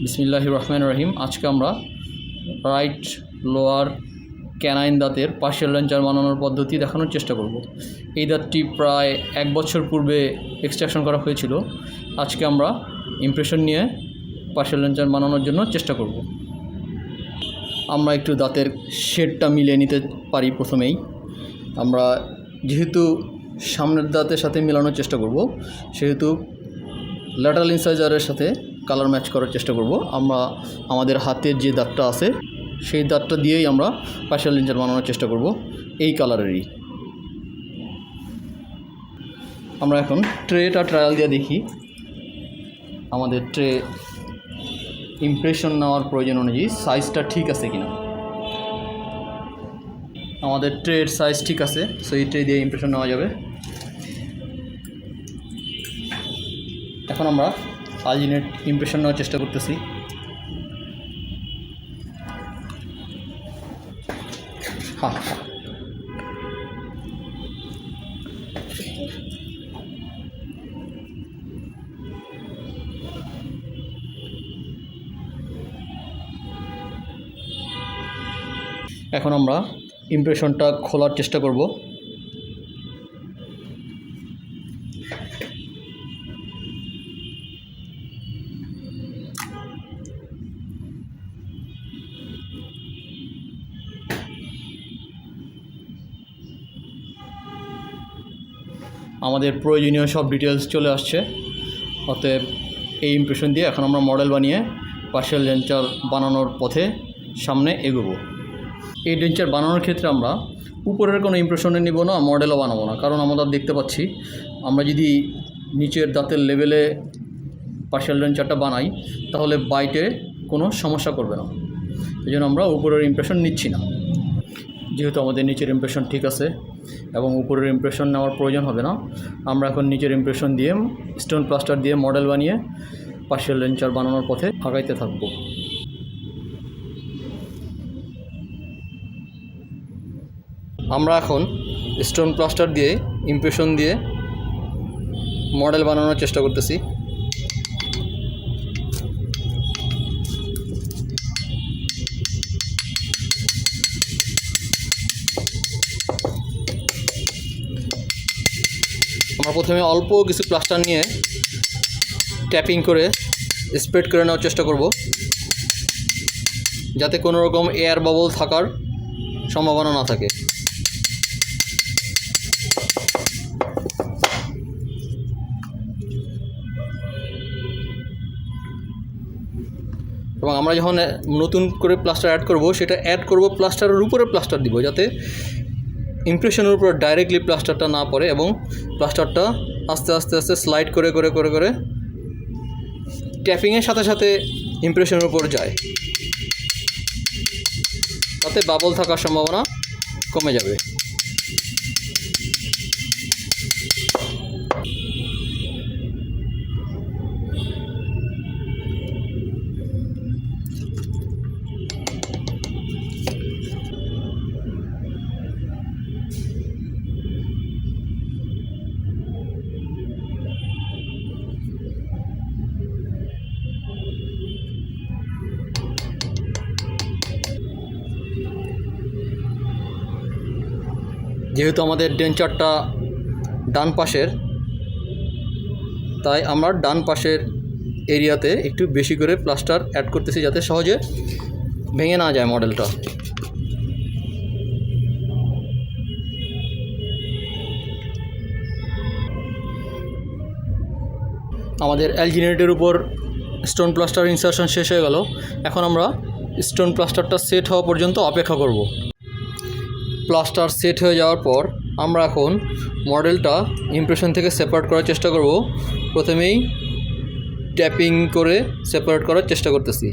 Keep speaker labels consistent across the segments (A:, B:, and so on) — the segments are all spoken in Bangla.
A: বিসমিল্লাহির রহমানির রহিম। আজকে আমরা রাইট লোয়ার ক্যানাইন দাঁতের পার্শিয়াল ডেঞ্চার বানানোর পদ্ধতি দেখানোর চেষ্টা করব। এই দাঁতটি প্রায় 1 বছর পূর্বে এক্সট্রাকশন করা হয়েছিল। আজকে আমরা ইমপ্রেশন নিয়ে পার্শিয়াল ডেঞ্চার বানানোর জন্য চেষ্টা করব। আমরা একটু দাঁতের শেডটা মিলিয়ে নিতে পারি। প্রথমেই আমরা যেহেতু সামনের দাঁতের সাথে মেলানোর চেষ্টা করব, সেহেতু ল্যাটারাল ইনসাইজারের সাথে কালার ম্যাচ করার চেষ্টা করব। আমরা আমাদের হাতের যে দাঁতটা আছে সেই দাঁতটা দিয়েই আমরা পার্শিয়াল ডেঞ্চার বানানোর চেষ্টা করব, এই কালারেরই। আমরা এখন ট্রেটা ট্রায়াল দিয়ে দেখি আমাদের ট্রে ইমপ্রেশন নেওয়ার প্রয়োজন অনুযায়ী সাইজটা ঠিক আছে কিনা। আমাদের ট্রের সাইজ ঠিক আছে, সো এই ট্রে দিয়ে ইমপ্রেশন নেওয়া যাবে। এখন আমরা আলজিনেট ইমপ্রেশন নেওয়ার চেষ্টা করতেছি। হ্যাঁ, এখন আমরা ইমপ্রেশনটা খোলার চেষ্টা করব। আমাদের প্রয়োজনীয় সব ডিটেলস চলে আসছে। অতএব এই ইমপ্রেশন দিয়ে এখন আমরা মডেল বানিয়ে পার্শিয়াল ডেঞ্চার বানানোর পথে সামনে এগোবো। এই ডেঞ্চার বানানোর ক্ষেত্রে আমরা উপরের কোনো ইমপ্রেশনে নিব না, মডেলও বানাবো না। কারণ আমরা দেখতে পাচ্ছি আমরা যদি নিচের দাঁতের লেভেলে পার্শিয়াল ডেঞ্চারটা বানাই তাহলে বাইটে কোনো সমস্যা করবে না। এই জন্য আমরা উপরের ইমপ্রেশন নিচ্ছি না। যেহেতু আমাদের নিচের ইমপ্রেশন ঠিক আছে এবং উপরের ইমপ্রেশন নেওয়ার প্রয়োজন হবে না, আমরা এখন নিচের ইমপ্রেশন দিয়ে স্টোন প্লাস্টার দিয়ে মডেল বানিয়ে পার্শিয়াল ডেঞ্চার বানানোর পথে আগাইতে থাকবো। আমরা এখন স্টোন প্লাস্টার দিয়ে ইমপ্রেশন দিয়ে মডেল বানানোর চেষ্টা করতেছি। আমরা প্রথমে অল্প কিছু প্লাস্টার নিয়ে ট্যাপিং করে স্প্রেড করে নেওয়ার চেষ্টা করব, যাতে কোনো রকম এয়ার বাবল থাকার সম্ভাবনা না থাকে। এবং আমরা যখন নতুন করে প্লাস্টার অ্যাড করব, সেটা অ্যাড করব প্লাস্টারের উপরে প্লাস্টার দিব, যাতে ইমপ্রেশনের উপর ডাইরেক্টলি প্লাস্টারটা না পড়ে এবং প্লাস্টারটা আস্তে আস্তে আস্তে স্লাইড করে করে করে করে ট্যাপিংয়ের সাথে সাথে ইমপ্রেশনের উপর যায়, তাতে বাবল থাকার সম্ভাবনা কমে যাবে। যেহেতু আমাদের ডেঞ্চারটা ডান পাশের, তাই আমরা ডান পাশের এরিয়াতে একটু বেশি করে প্লাস্টার অ্যাড করতেছি, যাতে সহজে ভেঙে না যায় মডেলটা। আমাদের অ্যালজিনেটের উপর স্টোন প্লাস্টার ইনসারশন শেষ হয়ে গেল। এখন আমরা স্টোন প্লাস্টারটা সেট হওয়া পর্যন্ত অপেক্ষা করব। প্লাস্টার সেট হয়ে যাওয়ার পর আমরা এখন মডেলটা ইমপ্রেশন থেকে সেপারেট করার চেষ্টা করব। প্রথমেই ট্যাপিং করে সেপারেট করার চেষ্টা করতেছি।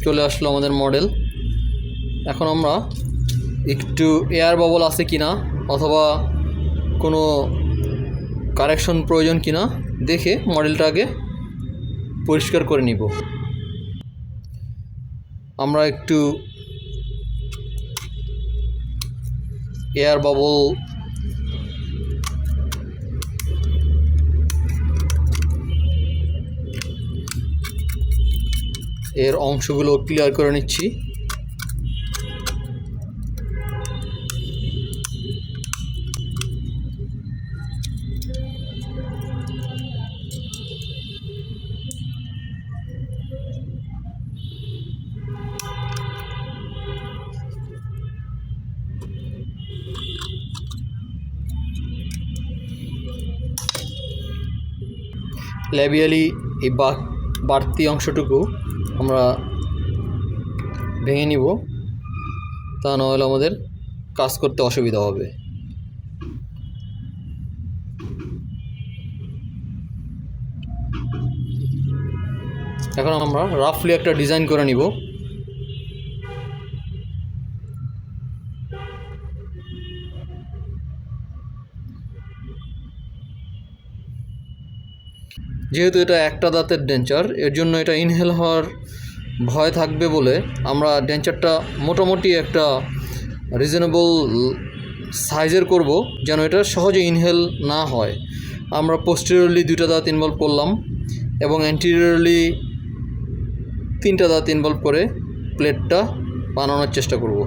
A: চলে আসলো আমাদের মডেল। এখন আমরা একটু এয়ার বাবল আছে কিনা অথবা কোনো কারেকশন প্রয়োজন কিনা দেখে মডেলটাকে পরিষ্কার করে নিব। আমরা একটু এয়ার বাবল এর অংশগুলো ক্লিয়ার করে নিচ্ছি। ল্যাবিয়ালি এই বাড়তি অংশটুকু আমরা ভেঙে নিব, তা নাহলে আমাদের কাজ করতে অসুবিধা হবে। এখন আমরা রাফলি একটা ডিজাইন করে নিব। যেহেতু এটা একটা দাঁতের ডেঞ্চার, এর জন্য এটা ইনহেল হওয়ার ভয় থাকবে বলে আমরা ডেঞ্চারটা মোটামুটি একটা রিজনেবল সাইজের করব, যেন এটা সহজে ইনহেল না হয়। আমরা পোস্টেরিয়রলি 2টা দাঁত ইনভলভ করলাম এবং অ্যান্টিরিয়রলি 3টা দাঁত ইনভলভ করে প্লেটটা বানানোর চেষ্টা করব।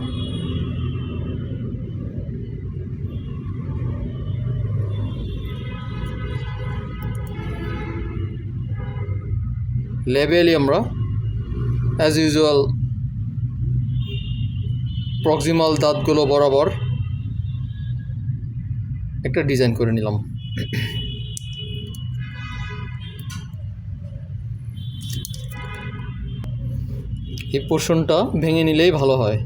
A: লেবেলি আমরা অ্যাজ ইউজুয়াল প্রক্সিমাল দাঁতগুলো বরাবর একটা ডিজাইন করে নিলাম। এই পোর্শনটা ভেঙে নিলেই ভালো হয়।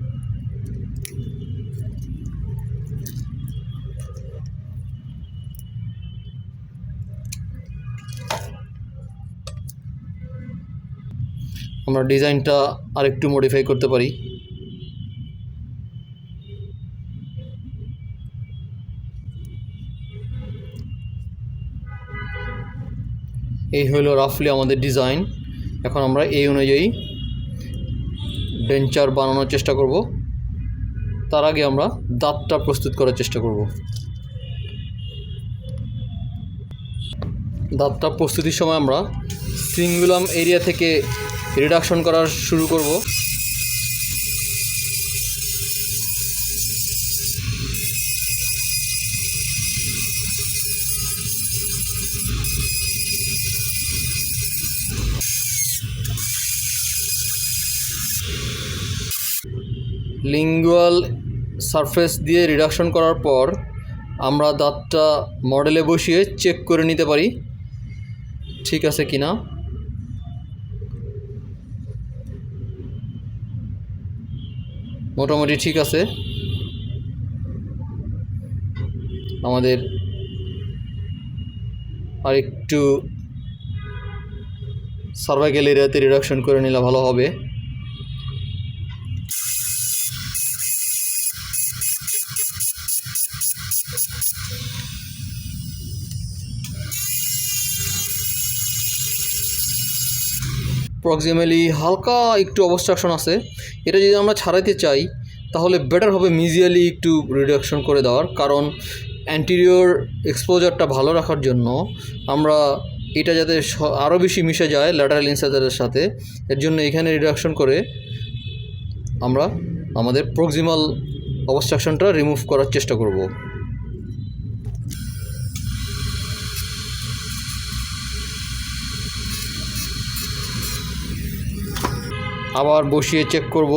A: আমরা ডিজাইনটা আরেকটু মডিফাই করতে পারি। এই হলো রাফলি আমাদের ডিজাইন। এখন আমরা এই অনুযায়ী ডেঞ্চার বানানোর চেষ্টা করব। তার আগে আমরা দাঁতটা প্রস্তুত করার চেষ্টা করব। দাঁতটা প্রস্তুতির সময় আমরা সিঙ্গুলাম এরিয়া থেকে রিডাকশন করা শুরু করব। লিঙ্গুয়াল সারফেস দিয়ে রিডাকশন করার পর আমরা দাঁতটা মডেলে বসিয়ে চেক করে নিতে পারি ঠিক আছে কিনা। মোটামুটি ঠিক আছে। আমাদের আরেকটু সার্ভাইকাল এরিয়াতে রিডাকশন করে নিলে ভালো হবে। প্রক্সিমালি হালকা একটু অবস্ট্রাকশন আছে, এটা যদি আমরা ছাড়াইতে চাই তাহলে বেটার হবে মিজিয়ালি একটু রিডাকশন করে দেওয়ার, কারণ অ্যান্টিরিয়র এক্সপোজারটা ভালো রাখার জন্য আমরা এটা যাতে আরও বেশি মিশে যায় ল্যাটারাল ইনসাইজারের সাথে, এর জন্য এখানে রিডাকশন করে আমরা আমাদের প্রক্সিমাল অবস্ট্রাকশনটা রিমুভ করার চেষ্টা করব। আবার বসিয়ে চেক করব।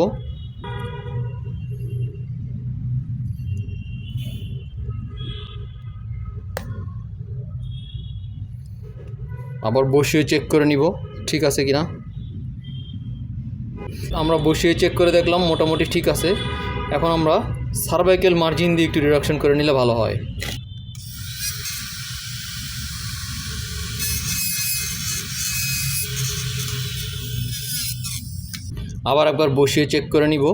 A: আবার বসিয়ে চেক করে নিব ঠিক আছে কিনা। আমরা বসিয়ে চেক করে দেখলাম মোটামুটি ঠিক আছে। এখন আমরা সার্ভাইকাল মার্জিন দিয়ে একটু রিডাকশন করে নিলে ভালো হয়। আবার একবার বসিয়ে চেক করে নিব।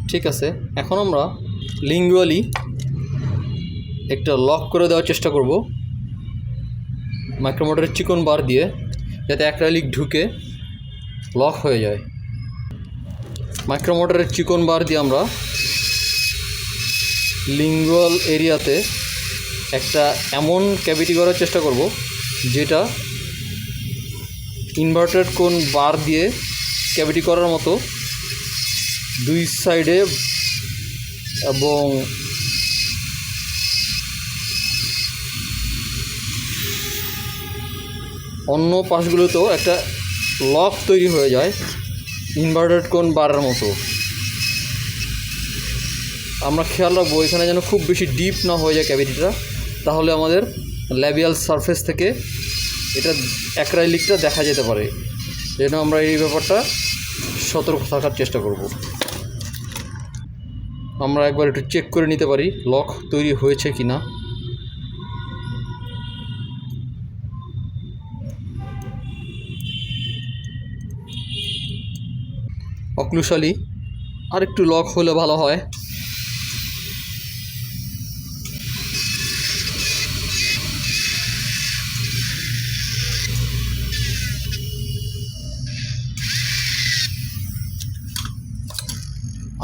A: ঠিক আছে। এখন আমরা লিঙ্গুয়ালি একটা লক করে দেওয়ার চেষ্টা করব মাইক্রোমোটরের চিকন বার দিয়ে, যাতে অ্যাক্রাইলিক ঢুকে লক হয়ে যায়। মাইক্রোমোটরের চিকন বার দিয়ে আমরা লিঙ্গুয়াল এরিয়াতে একটা এমন ক্যাভিটি করার চেষ্টা করব যেটা ইনভার্টেড কোন বার দিয়ে ক্যাভিটি করার মতো দুই সাইডে এবং অন্য পাশগুলোতেও একটা লক তৈরি হয়ে যায় ইনভার্টেড কোন বারের মতো। আমরা খেয়াল রাখবো এখানে যেন খুব বেশি ডিপ না হয়ে যায় ক্যাভিটিটা, তাহলে আমাদের ল্যাবিয়াল সারফেস থেকে এটা অ্যাক্রাইলিকটা দেখা যেতে পারে। যেন আমরা এই ব্যাপারটা সতর্ক থাকার চেষ্টা করব। আমরা একবার একটু চেক করে নিতে পারি লক তৈরি হয়েছে কি না। অক্লুশালি আর একটু লক হলে ভালো হয়।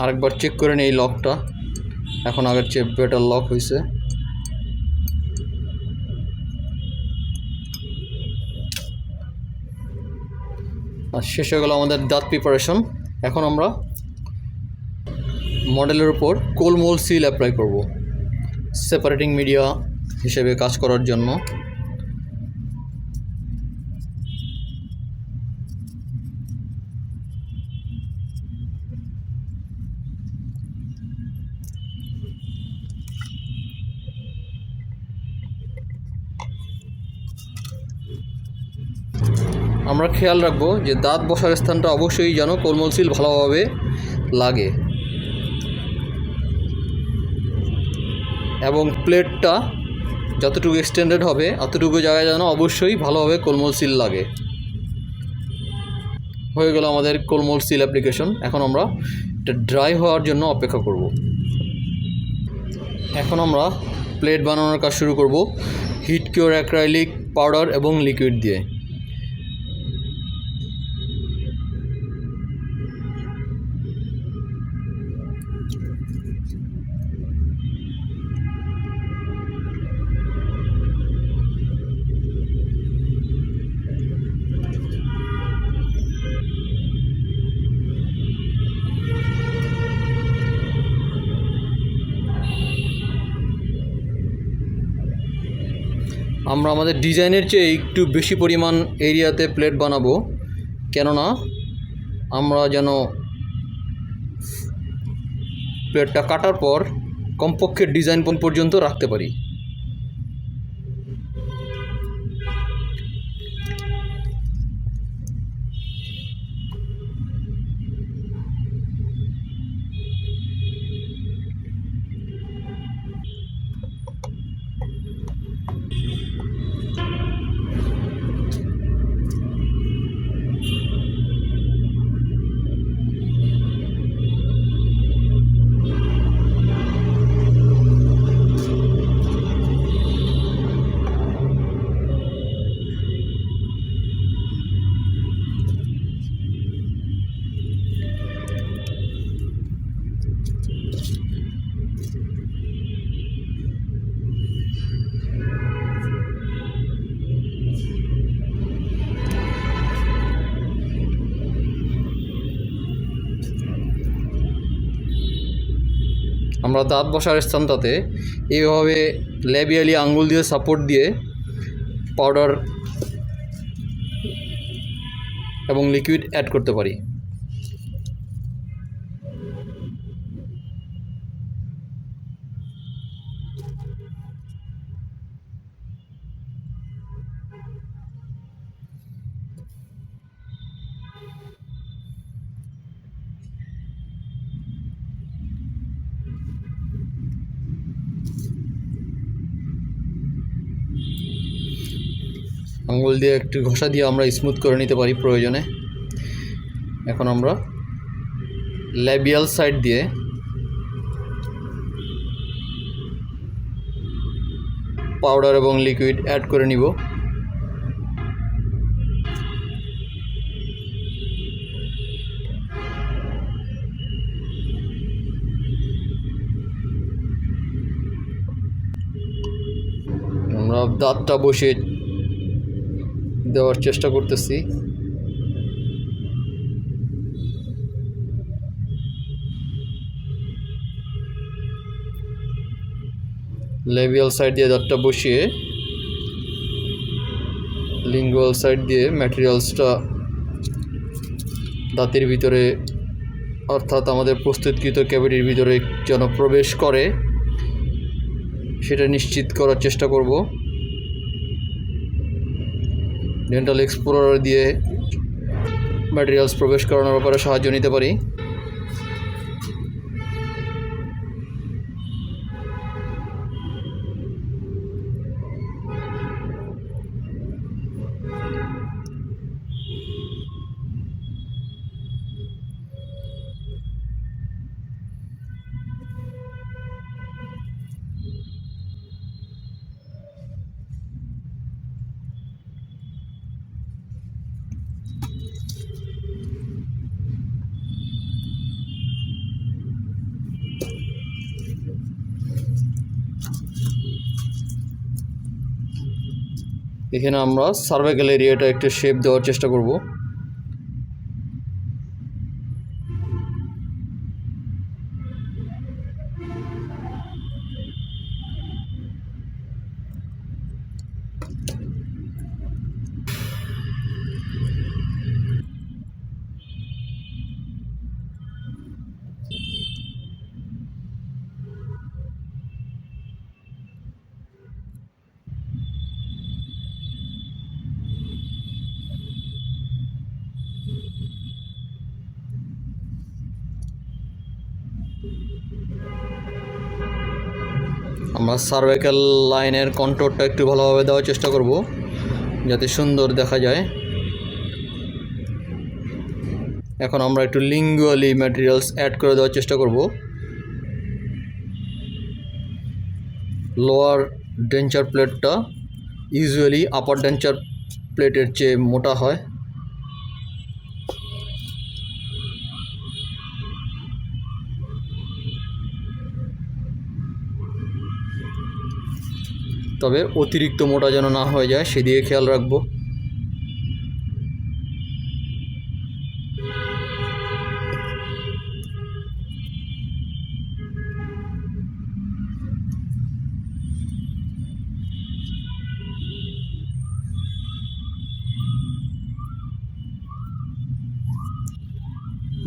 A: আরেকবার চেক করে নিই লকটা, এখন আগের চেয়ে বেটার লক হয়েছে। আর শেষ হয়ে গেল আমাদের দাঁত প্রিপারেশন। এখন আমরা মডেলের উপর কোলমোল সিল অ্যাপ্লাই করব সেপারেটিং মিডিয়া হিসেবে কাজ করার জন্য। আমরা খেয়াল রাখবো যে দাঁত বসার স্থানটা অবশ্যই যেন কোলমোল সিল ভালোভাবে লাগে এবং প্লেটটা যতটুকু এক্সটেন্ডেড হবে অতটুকু জায়গায় যেন অবশ্যই ভালোভাবে কোলমোল সিল লাগে। হয়ে গেল আমাদের কোলমোল সিল অ্যাপ্লিকেশন। এখন আমরা এটা ড্রাই হওয়ার জন্য অপেক্ষা করব। এখন আমরা প্লেট বানানোর কাজ শুরু করব হিট কিওর অ্যাক্রাইলিক পাউডার এবং লিকুইড দিয়ে। আমরা আমাদের ডিজাইনের চেয়ে একটু বেশি পরিমাণ এরিয়াতে প্লেট বানাবো, কেননা আমরা যেন প্লেটটা কাটার পর কমপক্ষে ডিজাইন পর্যন্ত রাখতে পারি। আমরা দাঁত বসার স্থানটাতে এইভাবে ল্যাবিয়ালি আঙ্গুল দিয়ে সাপোর্ট দিয়ে পাউডার এবং লিকুইড অ্যাড করতে পারি। আঙ্গুল দিয়ে একটু ঘষা দিয়ে আমরা স্মুথ করে নিতে পারি প্রয়োজনে। এখন আমরা ল্যাবিয়াল সাইড দিয়ে পাউডার এবং লিকুইড অ্যাড করে নিব। আমরা দাঁতটা বসিয়ে দেওয়ার চেষ্টা করতেছি। লেবিয়াল সাইড দিয়ে দাঁতটা বসিয়ে লিঙ্গুয়াল সাইড দিয়ে ম্যাটেরিয়ালসটা দাঁতের ভিতরে অর্থাৎ আমাদের প্রস্তুতকৃত ক্যাভিটির ভিতরে যেন প্রবেশ করে সেটা নিশ্চিত করার চেষ্টা করব। ডেন্টাল এক্সপ্লোরার দিয়ে ম্যাটেরিয়ালস প্রবেশ করানোর ব্যাপারে সাহায্য নিতে পারি। এখানে আমরা সার্ভাইকাল এরিয়াটা একটু শেপ দেওয়ার চেষ্টা করব। আমরা সার্ভাইকাল লাইনের কন্ট্রোলটা একটু ভালোভাবে দেওয়ার চেষ্টা করব যাতে সুন্দর দেখা যায়। এখন আমরা একটু লিঙ্গুয়ালি ম্যাটেরিয়ালস অ্যাড করে দেওয়ার চেষ্টা করব। লোয়ার ডেঞ্চার প্লেটটা ইউজুয়ালি আপার ডেঞ্চার প্লেটের চেয়ে মোটা হয়। তবে অতিরিক্ত মোটা যেন না হয়ে যায় সেদিকে খেয়াল রাখব।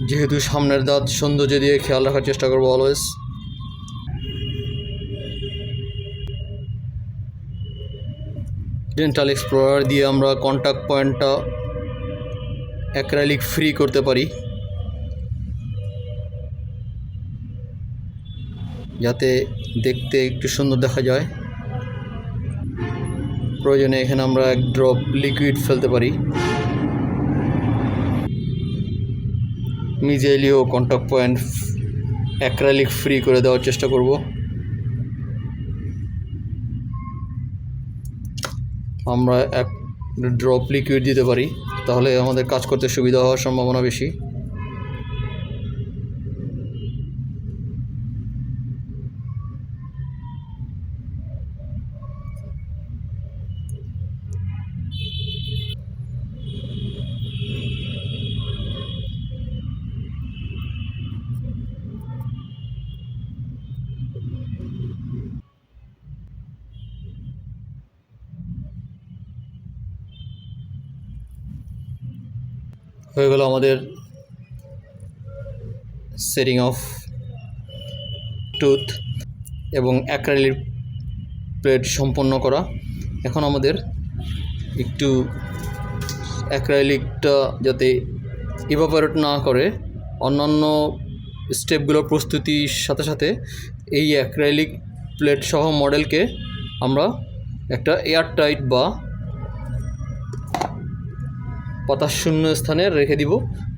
A: যেহেতু সামনের দাঁত সৌন্দর্য দিয়ে খেয়াল রাখার চেষ্টা করব অলওয়েজ। ডেন্টাল এক্সপ্লোরার দিয়ে আমরা কন্টাক্ট পয়েন্টটা অ্যাক্রাইলিক ফ্রি করতে পারি যাতে দেখতে একটু সুন্দর দেখা যায়। প্রয়োজনে এখানে আমরা এক ড্রপ লিকুইড ফেলতে পারি। মিজাইলিও কন্টাক্ট পয়েন্ট অ্যাক্রাইলিক ফ্রি করে দেওয়ার চেষ্টা করব। আমরা এক ড্রপ লিকুইড দিতে পারি, তাহলে আমাদের কাজ করতে সুবিধা হওয়ার সম্ভাবনা বেশি। হয়ে গেল আমাদের সেটিং অফ টুথ এবং অ্যাক্রাইলিক প্লেট সম্পন্ন করা। এখন আমাদের একটু অ্যাক্রাইলিকটা যাতে ইভাপোরেট না করে অন্যান্য স্টেপগুলোর প্রস্তুতির সাথে সাথে এই অ্যাক্রাইলিক প্লেট সহ মডেলকে আমরা একটা এয়ারটাইট বা পাতাশূন্য স্থানে রেখে দিব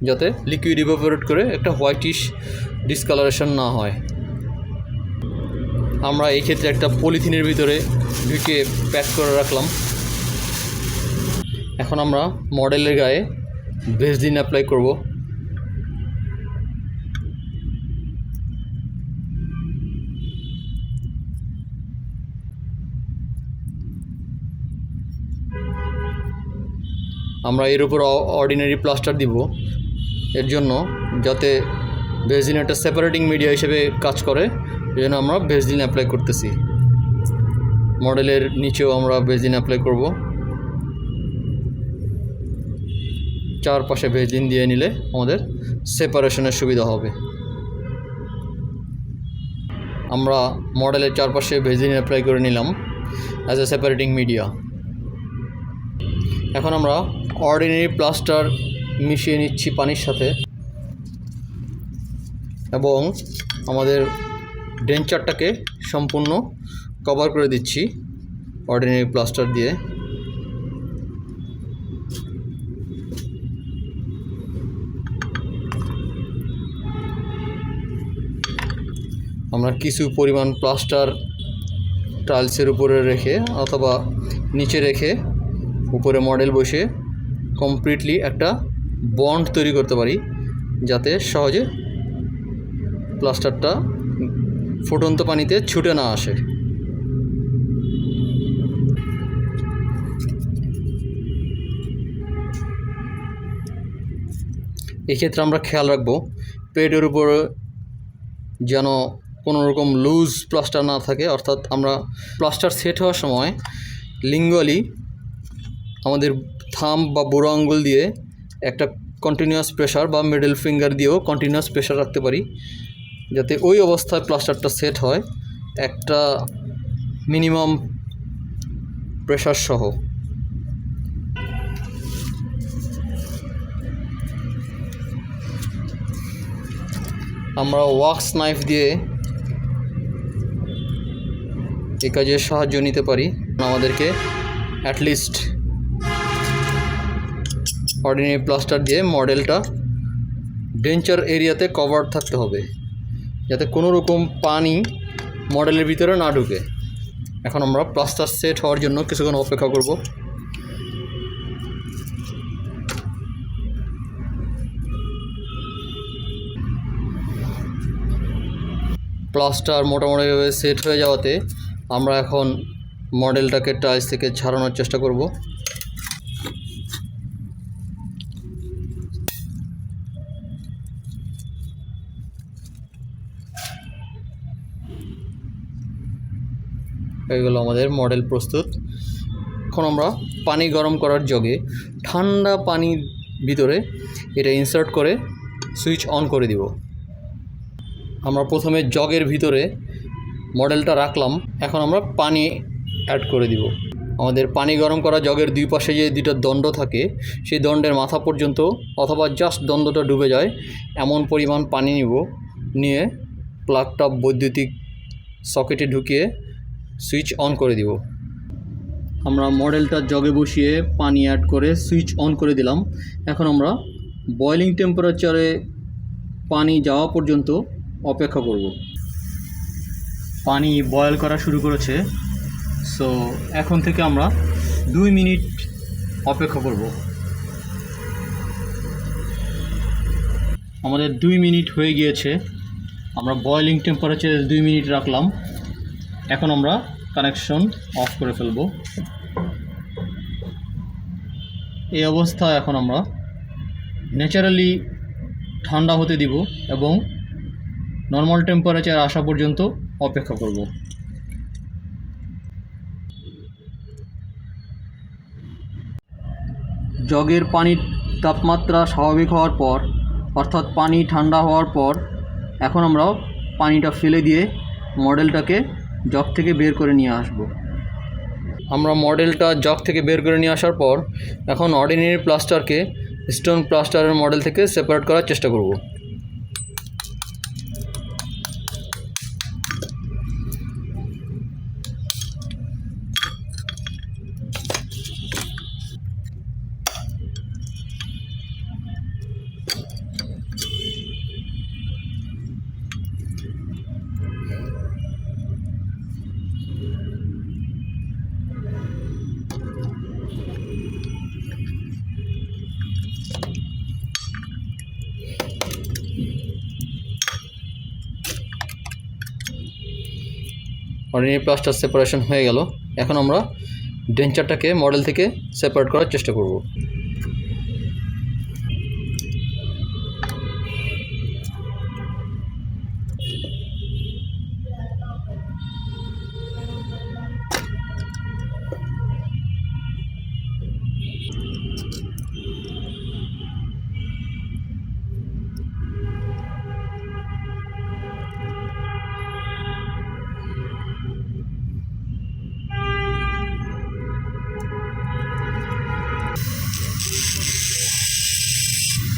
A: যাতে লিকুইড ইভাপোরেট করে একটা হোয়াইটিশ ডিসকালারেশন না হয়। আমরা এই ক্ষেত্রে একটা পলিথিনের ভিতরে ঢুকে প্যাক করে রাখলাম। এখন আমরা মডেলের গায়ে ভেসলিন অ্যাপ্লাই করব। আমরা এর উপর অর্ডিনারি প্লাস্টার দিব, এর জন্য যাতে ভেসলিন একটা সেপারেটিং মিডিয়া হিসেবে কাজ করে, এই জন্য আমরা ভেসলিন অ্যাপ্লাই করতেছি। মডেলের নিচেও আমরা ভেসলিন অ্যাপ্লাই করব। চারপাশে ভেসলিন দিয়ে নিলে আমাদের সেপারেশনের সুবিধা হবে। আমরা মডেলের চারপাশে ভেসলিন অ্যাপ্লাই করে নিলাম অ্যাজ এ সেপারেটিং মিডিয়া। এখন আমরা অর্ডিনারি প্লাস্টার মিশিয়ে নিচ্ছি পানির সাথে এবং আমাদের ডেঞ্চারটাকে সম্পূর্ণ কভার করে দিচ্ছি অর্ডিনারি প্লাস্টার দিয়ে। আমরা কিছু পরিমাণ প্লাস্টার টাইলসের উপরে রেখে অথবা নিচে রেখে উপরে মডেল বসে কমপ্লিটলি একটা বন্ড তৈরি করতে পারি, যাতে সহজে প্লাস্টারটা ফুটন্ত পানিতে ছুটে না আসে। এক্ষেত্রে আমরা খেয়াল রাখবো প্লেটের উপরে যেন কোনো রকম লুজ প্লাস্টার না থাকে, অর্থাৎ আমরা প্লাস্টার সেট হওয়ার সময় লিঙ্গুয়ালি আমাদের থাম্ব বা বুড়ো আঙ্গুল দিয়ে একটা কন্টিনিউয়াস প্রেশার বা মিডল ফিঙ্গার দিয়েও কন্টিনিউয়াস প্রেশার রাখতে পারি, যাতে ওই অবস্থায় প্লাস্টারটা সেট হয় একটা মিনিমাম প্রেশার সহ। আমরা ওয়াক্স নাইফ দিয়ে এই কাজে সাহায্য নিতে পারি। আমাদেরকে অ্যাটলিস্ট অর্ডিনারি প্লাস্টার দিয়ে মডেলটা ডেঞ্চার এরিয়াতে কভার থাকতে হবে, যাতে কোনো রকম পানি মডেলের ভিতরে না ঢুকে। এখন আমরা প্লাস্টার সেট হওয়ার জন্য কিছুক্ষণ অপেক্ষা করব। প্লাস্টার মোটামুটিভাবে সেট হয়ে যাওয়াতে আমরা এখন মডেলটাকে টাইলস থেকে ছাড়ানোর চেষ্টা করব। এগুলো আমাদের মডেল প্রস্তুত। এখন আমরা পানি গরম করার জগে ঠান্ডা পানির ভিতরে এটা ইনসার্ট করে সুইচ অন করে দিব। আমরা প্রথমে জগের ভিতরে মডেলটা রাখলাম, এখন আমরা পানি অ্যাড করে দিব। আমাদের পানি গরম করা জগের দুই পাশে যে দুটো দণ্ড থাকে, সেই দণ্ডের মাথা পর্যন্ত অথবা জাস্ট দণ্ডটা ডুবে যায় এমন পরিমাণ পানি নিব, নিয়ে প্লাগটা বৈদ্যুতিক সকেটে ঢুকিয়ে সুইচ অন করে দিব। আমরা মডেলটা জগে বসিয়ে পানি অ্যাড করে সুইচ অন করে দিলাম। এখন আমরা বয়লিং টেম্পারেচারে পানি যাওয়া পর্যন্ত অপেক্ষা করব। পানি বয়েল করা শুরু করেছে, সো এখন থেকে আমরা 2 মিনিট অপেক্ষা করব। আমাদের 2 মিনিট হয়ে গিয়েছে। আমরা বয়লিং টেম্পারেচারে 2 মিনিট রাখলাম। এখন আমরা কানেকশন অফ করে ফেলব। এই অবস্থায় এখন আমরা ন্যাচারালি ঠান্ডা হতে দিব এবং নর্মাল টেম্পারেচার আসা পর্যন্ত অপেক্ষা করব। জগের পানির তাপমাত্রা স্বাভাবিক হওয়ার পর, অর্থাৎ পানি ঠান্ডা হওয়ার পর, এখন আমরা পানিটা ফেলে দিয়ে মডেলটাকে জগ থেকে বের করে নিয়ে আসব। আমরা মডেলটা জগ থেকে বের করে নিয়ে আসার পর এখন অর্ডিনারি প্লাস্টারকে স্টোন প্লাস্টারের মডেল থেকে সেপারেট করার চেষ্টা করব। অর্ডিনারি প্লাস্টার সেপারেশন হয়ে গেল। এখন আমরা ডেঞ্চারটাকে মডেল থেকে সেপারেট করার চেষ্টা করব।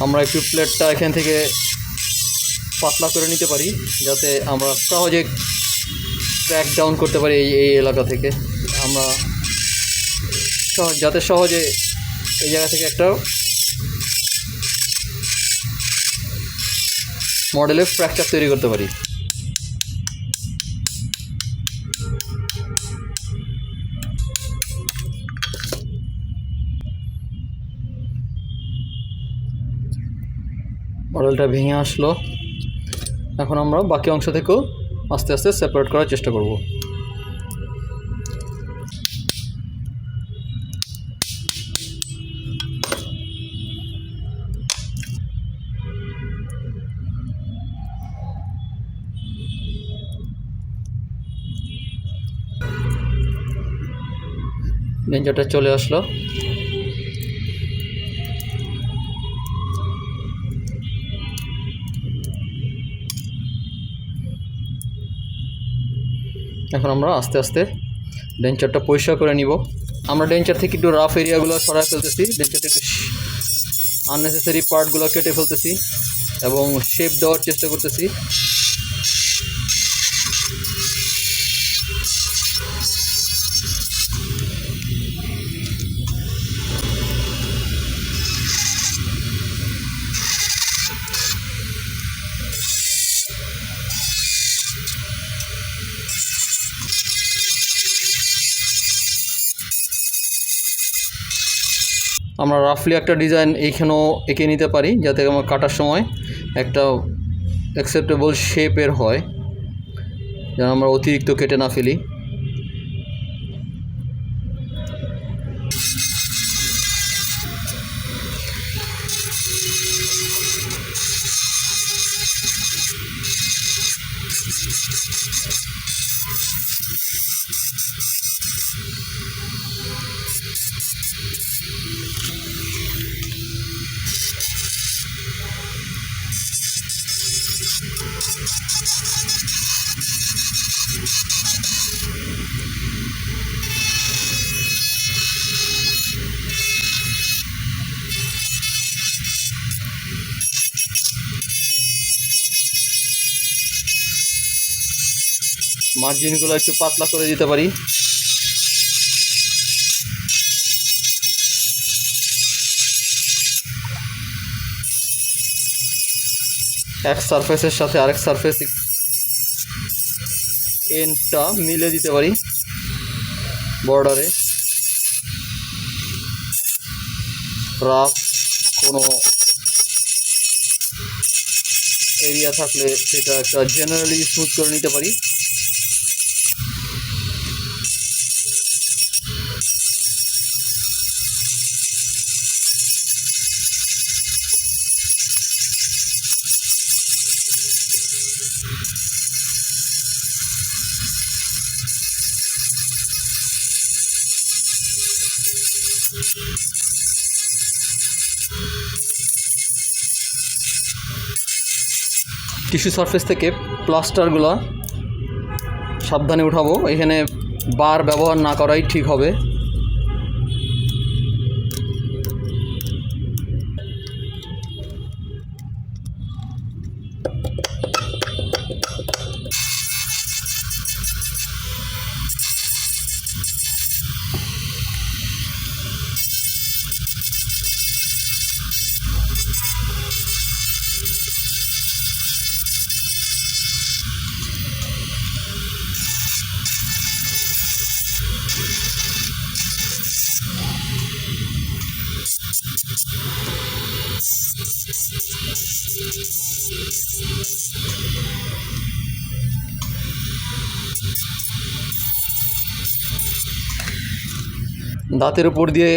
A: আমরা একটু প্লেটটা এখান থেকে পাতলা করে নিতে পারি যাতে আমরা সহজে ক্র্যাক ডাউন করতে পারি এই এলাকা থেকে। আমরা যাতে সহজে এই জায়গা থেকে একটা মডেলের ফ্র্যাকচার তৈরি করতে পারি। মডেলটা ভেঙে আসলো। এখন আমরা বাকি অংশ থেকেও আস্তে আস্তে সেপারেট করার চেষ্টা করব। ডেঞ্চারটা চলে আসলো। এখন আমরা আস্তে আস্তে ডেঞ্চারটা পরিষ্কার করে নিব। আমরা ডেঞ্চার থেকে একটু রাফ এরিয়াগুলো সরাই ফেলতেছি, ডেঞ্চার থেকে আননেসেসারি পার্টগুলো কেটে ফেলতেছি এবং শেপ দেওয়ার চেষ্টা করতেছি। আমরা রাফলি একটা ডিজাইন এইখানেও এঁকে নিতে পারি যাতে আমার কাটার সময় একটা অ্যাকসেপ্টেবল শেপের হয়, যেন আমরা অতিরিক্ত কেটে না ফেলি। মার্জিনগুলো একটু পাতলা করে দিতে পারি। এক সারফেসের সাথে আরেক সারফেস এন্ডটা মিলে দিতে পারি বর্ডারে। রাফ কোনো এরিয়া থাকলে সেটা একটা জেনারেলি স্মুথ করে নিতে পারি। টিস্যু সারফেস থেকে প্লাস্টারগুলো সাবধানে উঠাবো। এখানে বার ব্যবহার না করাই ঠিক হবে। দাঁতের উপর দিয়ে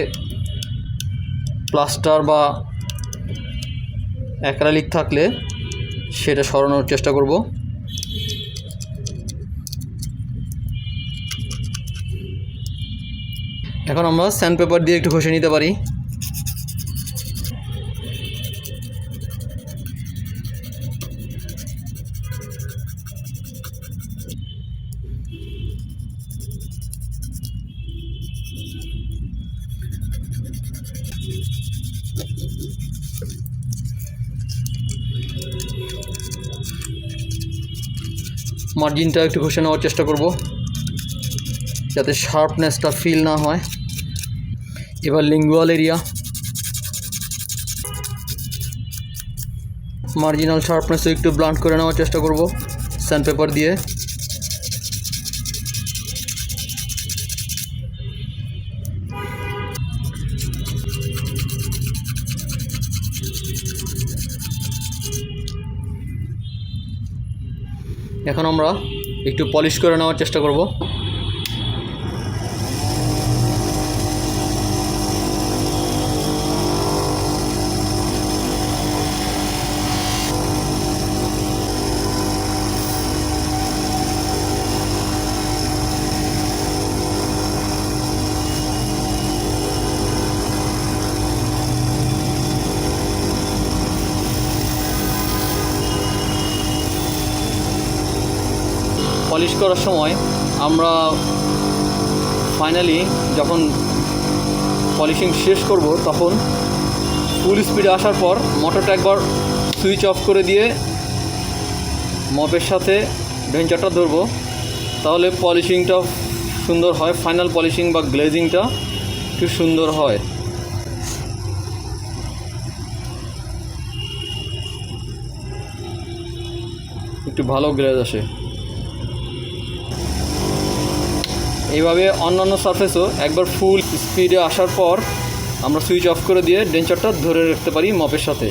A: প্লাস্টার বা অ্যাক্রিলিক থাকলে সেটা সরানোর চেষ্টা করব। এখন আমরা স্যান্ডপেপার দিয়ে একটু ঘষে নিতে পারি। মার্জিনটা একটু ঘষে নেওয়ার চেষ্টা করব যাতে শার্পনেসটা ফিল না হয়। এবার লিঙ্গুয়াল এরিয়া, মার্জিনাল শার্পনেসও একটু ব্লান্ট করে নেওয়ার চেষ্টা করব স্যান্ডপেপার দিয়ে। এখন আমরা একটু পলিশ করে নেওয়ার চেষ্টা করব। পলিশ করার সময় আমরা ফাইনালি যখন পলিশিং শেষ করব তখন ফুল স্পিডে আসার পর মোটরটা একবার সুইচ অফ করে দিয়ে মপের সাথে ডেঞ্চারটা ধরবো, তাহলে পলিশিংটা সুন্দর হয়। ফাইনাল পলিশিং বা গ্লেজিংটা খুব সুন্দর হয়। একটু ভালো গ্লেজ আসে। এইভাবে অন্যান্য সারফেসও একবার ফুল স্পিডে আসার পর আমরা সুইচ অফ করে দিয়ে ডেঞ্চারটা ধরে রাখতে পারি মপের সাথে।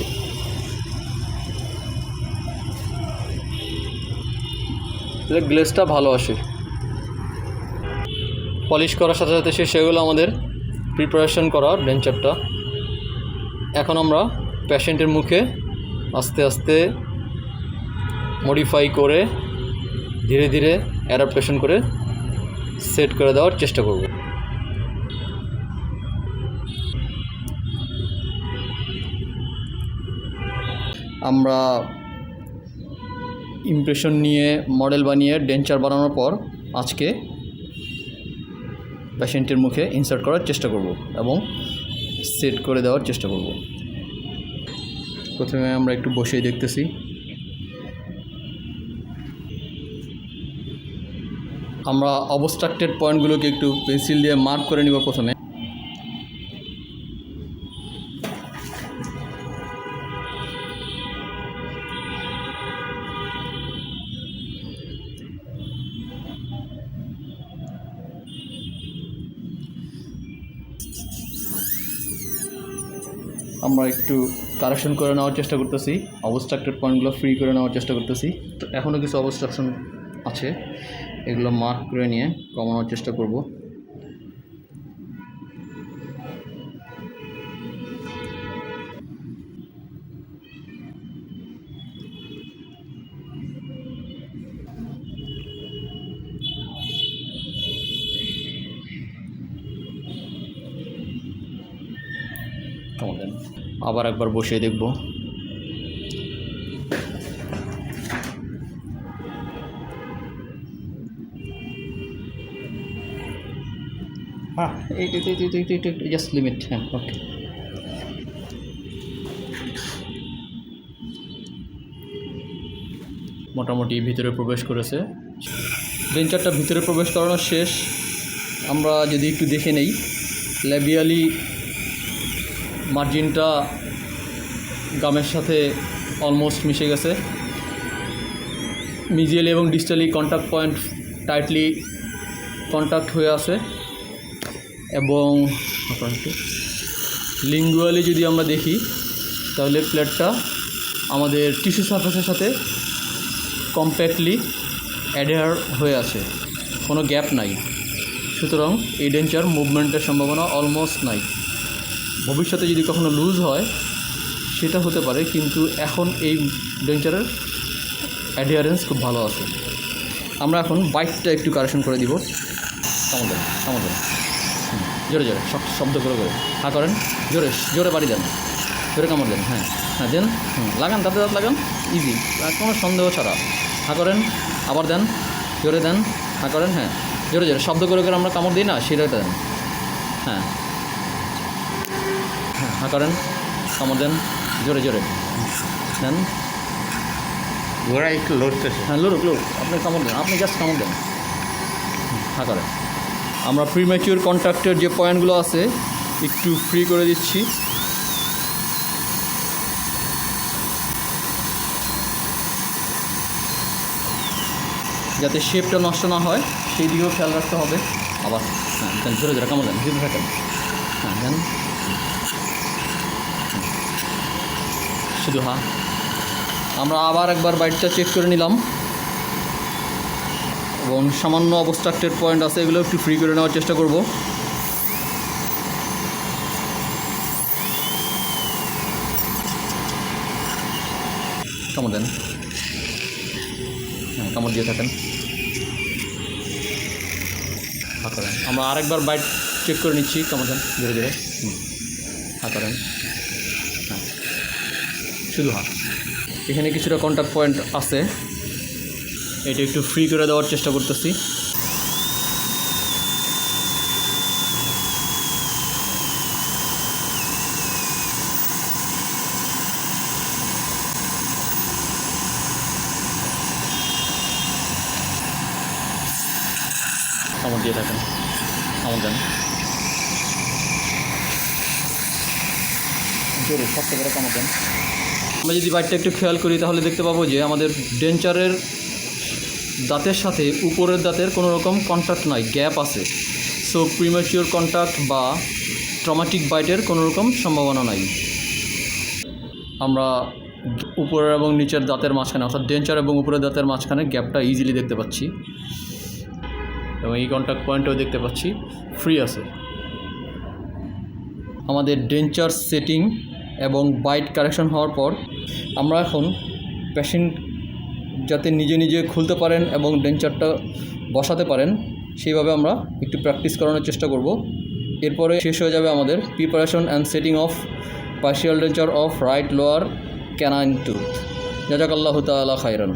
A: গ্লেজটা ভালো আসে। পলিশ করার সাথে সাথে সেগুলো আমাদের প্রিপারেশন করা ডেঞ্চারটা। এখন আমরা পেশেন্টের মুখে আস্তে আস্তে মডিফাই করে ধীরে ধীরে অ্যাডাপ্টেশন করে সেট করে দেওয়ার চেষ্টা করব। আমরা ইমপ্রেশন নিয়ে মডেল বানিয়ে ডেঞ্চার বানানোর পর আজকে পেশেন্টের মুখে ইনসার্ট করার চেষ্টা করব এবং সেট করে দেওয়ার চেষ্টা করব। প্রথমে আমরা একটু বসেই দেখতেছি। আমরা অবস্ট্রাক্টেড পয়েন্টগুলোকে একটু পেন্সিল দিয়ে মার্ক করে নিব প্রথমে। আমরা একটু কারেকশন করে নেওয়ার চেষ্টা করতেছি, অবস্ট্রাক্টেড পয়েন্টগুলো ফ্রি করে নেওয়ার চেষ্টা করতেছি। তো এখনও কিছু অবস্ট্রাকশন আছে, এগুলো মার্ক করে নিয়ে কমানোর চেষ্টা করব। আবার একবার বসিয়ে দেখব। হ্যাঁ, জাস্ট লিমিট। হ্যাঁ, ওকে। মোটামুটি ভিতরে প্রবেশ করেছে। ডেঞ্চারটা ভিতরে প্রবেশ করানো শেষ। আমরা যদি একটু দেখে নেই, ল্যাবিয়ালি মার্জিনটা গামের সাথে অলমোস্ট মিশে গেছে। মিজিয়ালি এবং ডিস্টালি কন্ট্যাক্ট পয়েন্ট টাইটলি কন্ট্যাক্ট হয়ে আছে এবং লিঙ্গুয়ালি যদি আমরা দেখি তাহলে প্লেটটা আমাদের টিস্যু সারফেসের সাথে কম্প্যাক্টলি অ্যাডহেয়ার হয়ে আছে, কোনো গ্যাপ নাই। সুতরাং এই ডেঞ্চার মুভমেন্টের সম্ভাবনা অলমোস্ট নাই। ভবিষ্যতে যদি কখনো লুজ হয় সেটা হতে পারে, কিন্তু এখন এই ডেঞ্চারের অ্যাডিয়ারেন্স খুব ভালো আছে। আমরা এখন বাইকটা একটু কারেকশন করে দিব। কামড় দেন জোরে জোরে শব্দ করে হা করেন, জোরে জোরে বাড়ি দেন, জোরে কামড় দেন, হ্যাঁ হ্যাঁ দেন, লাগান, দাঁতে দাঁত লাগান, ইজি, কোনো সন্দেহ ছাড়া। হা করেন, আবার দেন, জোরে দেন, হা করেন, হ্যাঁ জোরে জোরে শব্দ করে আমরা কামড় দিই না, সেটা দেন, হ্যাঁ হ্যাঁ হা করেন, কামড় দেন, জোরে জোরে দেন।
B: ঘোড়া একটু লড়তেছে,
A: হ্যাঁ লড়ুক, আপনি কামড় দেন, আপনি জাস্ট কামড় দেন, হা করেন। আমরা প্রিম্যাচিওর কন্ট্যাক্টের যে পয়েন্টগুলো আছে একটু ফ্রি করে দিচ্ছি। যাতে শেপটা নষ্ট না হয় সেই দিকেও খেয়াল রাখতে হবে। আবার হ্যাঁ দেন, জোরে জোরে কামড় দেন, ধীরে থাকেন, হ্যাঁ দেন, শুধু হ্যাঁ। আমরা আবার একবার বাইকটা চেক করে নিলাম এবং সামান্য অবস্ট্রাক্টেড পয়েন্ট আছে, এগুলো একটু ফ্রি করে নেওয়ার চেষ্টা করব। কামড় দেন, হ্যাঁ কামড় দিয়ে থাকেন, হা করেন। আমরা আরেকবার বাইক চেক করে নিচ্ছি, কামড় দেন ধীরে ধীরে, হা করেন, হ্যাঁ শুধু হা। এখানে কিছুটা কন্ট্যাক্ট পয়েন্ট আছে, এটা একটু ফ্রি করে দেওয়ার চেষ্টা করতেছি। কামড় দিয়ে থাকেন, কামড় দেন জোরে শক্ত করে কামড় দেন। আমরা যদি বাইকটা একটু খেয়াল করি তাহলে দেখতে পাবো যে আমাদের ডেঞ্চারের দাঁতের সাথে উপরের দাঁতের কোনো রকম কন্ট্যাক্ট নাই, গ্যাপ আছে। সো প্রিম্যাচিওর কন্ট্যাক্ট বা ট্রমাটিক বাইটের কোনো রকম সম্ভাবনা নাই। আমরা উপরের এবং নিচের দাঁতের মাঝখানে, অর্থাৎ ডেঞ্চার এবং উপরের দাঁতের মাঝখানে গ্যাপটা ইজিলি দেখতে পাচ্ছি এবং এই কন্ট্যাক্ট পয়েন্টও দেখতে পাচ্ছি ফ্রি আছে। আমাদের ডেঞ্চার সেটিং এবং বাইট কারেকশন হওয়ার পর আমরা এখন পেশেন্ট যাতে নিজে নিজে খুলতে পারেন এবং ডেঞ্চারটা বসাতে পারেন সেইভাবে আমরা একটু প্র্যাকটিস করানোর চেষ্টা করব। এরপরে শেষ হয়ে যাবে আমাদের preparation and setting of partial denture of right lower canine tooth. জাযাকাল্লাহু তাআলা খাইরান।